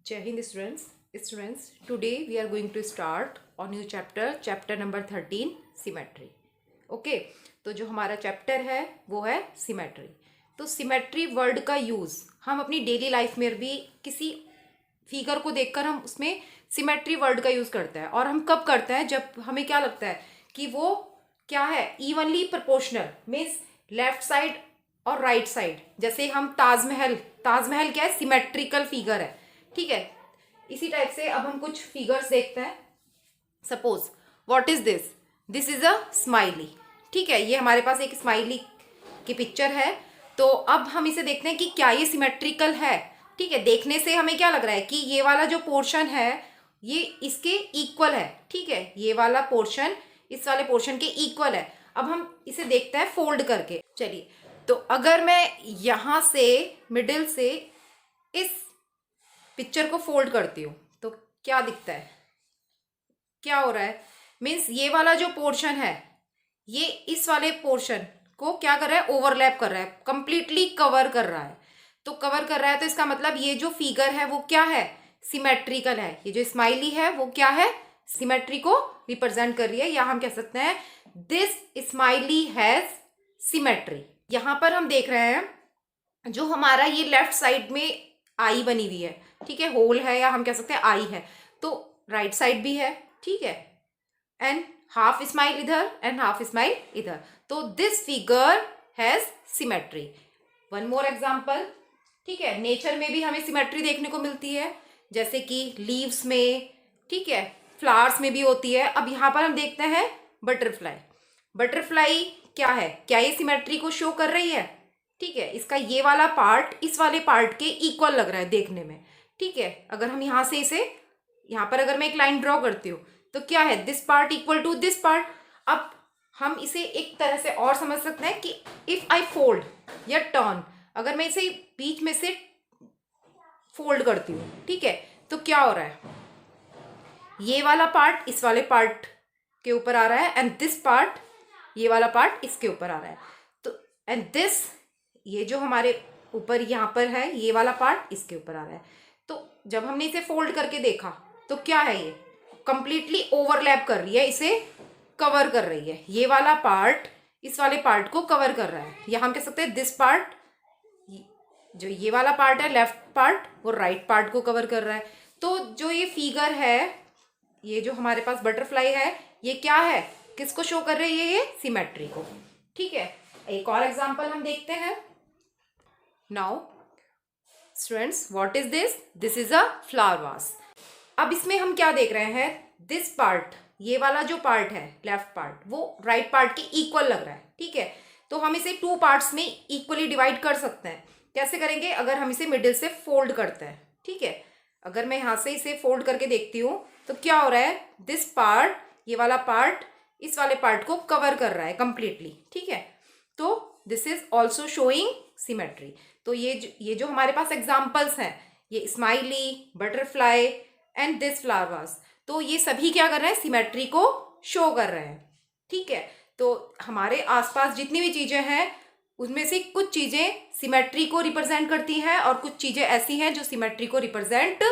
Jai Hind students. Today we are going to start on new chapter number 13, symmetry. Okay तो जो हमारा chapter है वो है सिमेट्री. तो सिमेट्री वर्ड का यूज़ हम अपनी डेली लाइफ में भी किसी फिगर को देखकर हम उसमें सिमेट्री वर्ड का यूज़ करते हैं. और हम कब करते हैं? जब हमें क्या लगता है कि वो क्या है, evenly proportional, means left side और राइट साइड. जैसे हम ताजमहल क्या है, सिमेट्रिकल फिगर है. ठीक है, इसी टाइप से अब हम कुछ फिगर्स देखते हैं. Suppose what is this is a smiley. ठीक है, ये हमारे पास एक स्माइली की पिक्चर है. तो अब हम इसे देखते हैं कि क्या ये सिमेट्रिकल है. ठीक है, देखने से हमें क्या लग रहा है कि ये वाला जो पोर्शन है ये इसके इक्वल है. ठीक है, ये वाला पोर्शन इस वाले पोर्शन के इक्वल है. अब हम इसे देखते हैं फोल्ड करके. चलिए, तो अगर मैं यहाँ से मिडिल से इस पिक्चर को फोल्ड करती हूँ तो क्या दिखता है, क्या हो रहा है? मीन्स ये वाला जो पोर्शन है ये इस वाले पोर्शन को क्या कर रहा है, ओवरलैप कर रहा है, कंप्लीटली कवर कर रहा है. तो कवर कर रहा है तो इसका मतलब ये जो फिगर है वो क्या है, सिमेट्रिकल है. ये जो स्माइली है वो क्या है, सिमेट्री को रिप्रेजेंट कर रही है. या हम कह सकते हैं दिस स्माइली हैज सिमेट्री. यहाँ पर हम देख रहे हैं जो हमारा ये लेफ्ट साइड में आई बनी हुई है. ठीक है, होल है या हम कह सकते हैं आई है. तो राइट साइड भी है. ठीक है, एंड हाफ स्माइल इधर एंड हाफ स्माइल इधर. तो this figure has symmetry. One more example. ठीक है, नेचर में भी हमें सिमेट्री देखने को मिलती है, जैसे कि लीव्स में, ठीक है, फ्लावर्स में भी होती है. अब यहाँ पर हम देखते हैं बटरफ्लाई. बटरफ्लाई क्या है, क्या ये सिमेट्री को शो कर रही है? ठीक है, इसका ये वाला पार्ट इस वाले पार्ट के इक्वल लग रहा है देखने में. ठीक है, अगर हम यहाँ से इसे यहाँ पर अगर मैं एक लाइन ड्रॉ करती हूँ तो क्या है, this part equal to this part. अब हम इसे एक तरह से और समझ सकते हैं कि इफ आई फोल्ड या टर्न, अगर मैं इसे बीच में से फोल्ड करती हूँ, ठीक है, तो क्या हो रहा है, ये वाला पार्ट इस वाले पार्ट के ऊपर आ रहा है एंड दिस पार्ट, ये वाला पार्ट इसके ऊपर आ रहा है. तो एंड दिस, ये जो हमारे ऊपर यहाँ पर है ये वाला पार्ट इसके ऊपर आ रहा है. तो जब हमने इसे फोल्ड करके देखा तो क्या है, ये कंप्लीटली ओवरलैप कर रही है, इसे कवर कर रही है. ये वाला पार्ट इस वाले पार्ट को कवर कर रहा है. या हम कह सकते हैं दिस पार्ट, जो ये वाला पार्ट है लेफ्ट पार्ट, वो राइट पार्ट को कवर कर रहा है. तो जो ये फिगर है, ये जो हमारे पास बटरफ्लाई है, ये क्या है, किसको शो कर रही है, ये सिमेट्री को. ठीक है, एक और एग्जांपल हम देखते हैं. Now students, what is this is a flower vase. अब इसमें हम क्या देख रहे हैं, दिस पार्ट, ये वाला जो पार्ट है लेफ्ट पार्ट, वो राइट पार्ट के इक्वल लग रहा है. ठीक है, तो हम इसे टू पार्ट्स में इक्वली डिवाइड कर सकते हैं. कैसे करेंगे, अगर हम इसे मिडिल से फोल्ड करते हैं. ठीक है, अगर मैं यहाँ से इसे फोल्ड करके देखती हूँ तो क्या हो रहा है, दिस पार्ट, ये वाला पार्ट इस वाले पार्ट को कवर कर रहा है कंप्लीटली. ठीक है, तो this is also showing symmetry. तो ये जो हमारे पास एग्जाम्पल्स हैं, ये smiley, butterfly and this flower vase, तो ये सभी क्या कर रहे हैं, सिमेट्री को शो कर रहे हैं. ठीक है, तो हमारे आसपास जितनी भी चीज़ें हैं उसमें से कुछ चीज़ें सिमेट्री को रिप्रेजेंट करती हैं और कुछ चीज़ें ऐसी हैं जो सिमेट्री को रिप्रेजेंट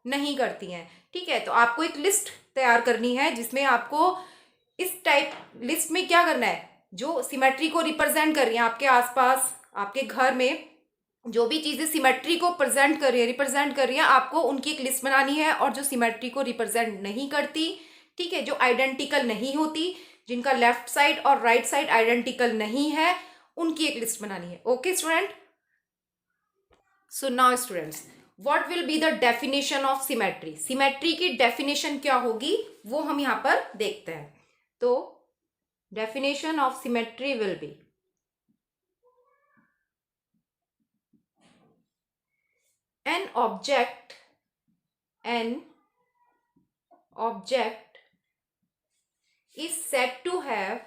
नहीं करती हैं. ठीक है, तो आपको एक लिस्ट तैयार करनी है जिसमें आपको इस टाइप लिस्ट में क्या करना है, जो सिमेट्री को रिप्रेजेंट कर रही हैं आपके आसपास, आपके घर में जो भी चीज़ें सिमेट्री को प्रेजेंट कर रही है, रिप्रेजेंट कर रही है, आपको उनकी एक लिस्ट बनानी है. और जो सिमेट्री को रिप्रेजेंट नहीं करती, ठीक है, जो आइडेंटिकल नहीं होती, जिनका लेफ्ट साइड और राइट साइड आइडेंटिकल नहीं है, उनकी एक लिस्ट बनानी है. Okay student, so now students, what will be the definition of symmetry. Symmetry की डेफिनेशन क्या होगी वो हम यहाँ पर देखते हैं. तो definition of symmetry will be, an object is said to have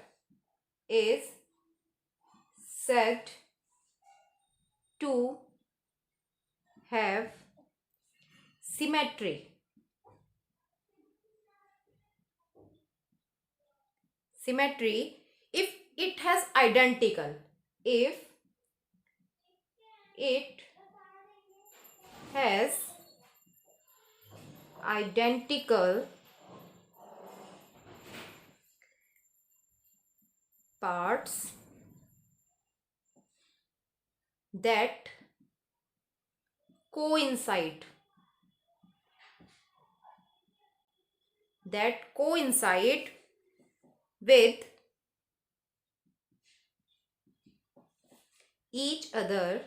is said to have symmetry. Symmetry if it has identical, if it has identical parts that coincide with each other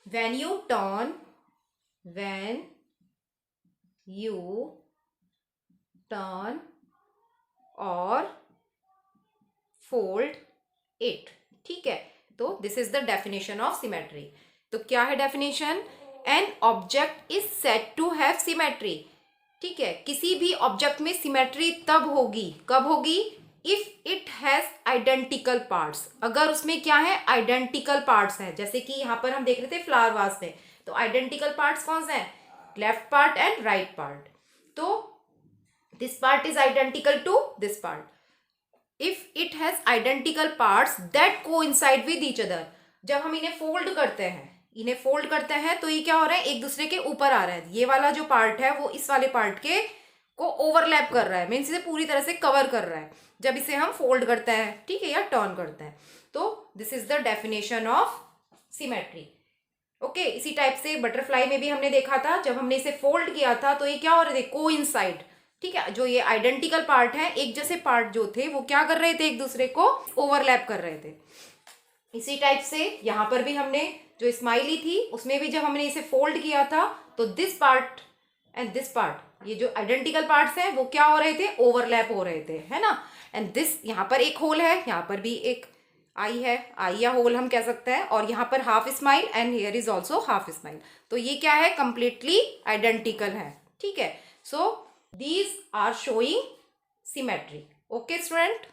when you turn or fold it. ठीक है, तो this is the definition of symmetry. तो क्या है definition? An object is said to have symmetry. ठीक है, किसी भी ऑब्जेक्ट में सिमेट्री तब होगी, कब होगी? If it has identical parts. अगर उसमें क्या है? आइडेंटिकल पार्ट्स हैं. जैसे कि यहाँ पर हम देख रहे थे फ्लावर वास में, तो आइडेंटिकल पार्ट्स कौन से हैं? Left part and right part. तो this part is identical to this part. If it has identical parts that coincide with each other. जब हम इन्हें फोल्ड करते हैं तो ये क्या हो रहा है? एक दूसरे के ऊपर आ रहा है. ये वाला जो पार्ट है वो इस वाले पार्ट के को ओवरलैप कर रहा है, मीन्स इसे पूरी तरह से कवर कर रहा है जब इसे हम फोल्ड करते हैं, ठीक है, या टर्न करते हैं. तो this is the definition of symmetry. Okay, इसी टाइप से बटरफ्लाई में भी हमने देखा था, जब हमने इसे फोल्ड किया था तो ये क्या हो रहे थे? कोइंसाइड. ठीक है, जो ये आइडेंटिकल पार्ट है, एक जैसे पार्ट जो थे वो क्या कर रहे थे? एक दूसरे को ओवरलैप कर रहे थे. इसी टाइप से यहाँ पर भी हमने जो स्माइली थी उसमें भी जब हमने इसे फोल्ड किया था तो this part and this part, ये जो आइडेंटिकल पार्ट्स हैं वो क्या हो रहे थे? ओवरलैप हो रहे थे, है ना. एंड दिस, यहाँ पर एक होल है, यहाँ पर भी एक आई है, आई या होल हम कह सकते हैं, और यहाँ पर half smile and here is also half smile. तो ये क्या है? कंप्लीटली आइडेंटिकल है. ठीक है, सो these are showing symmetry. Okay student.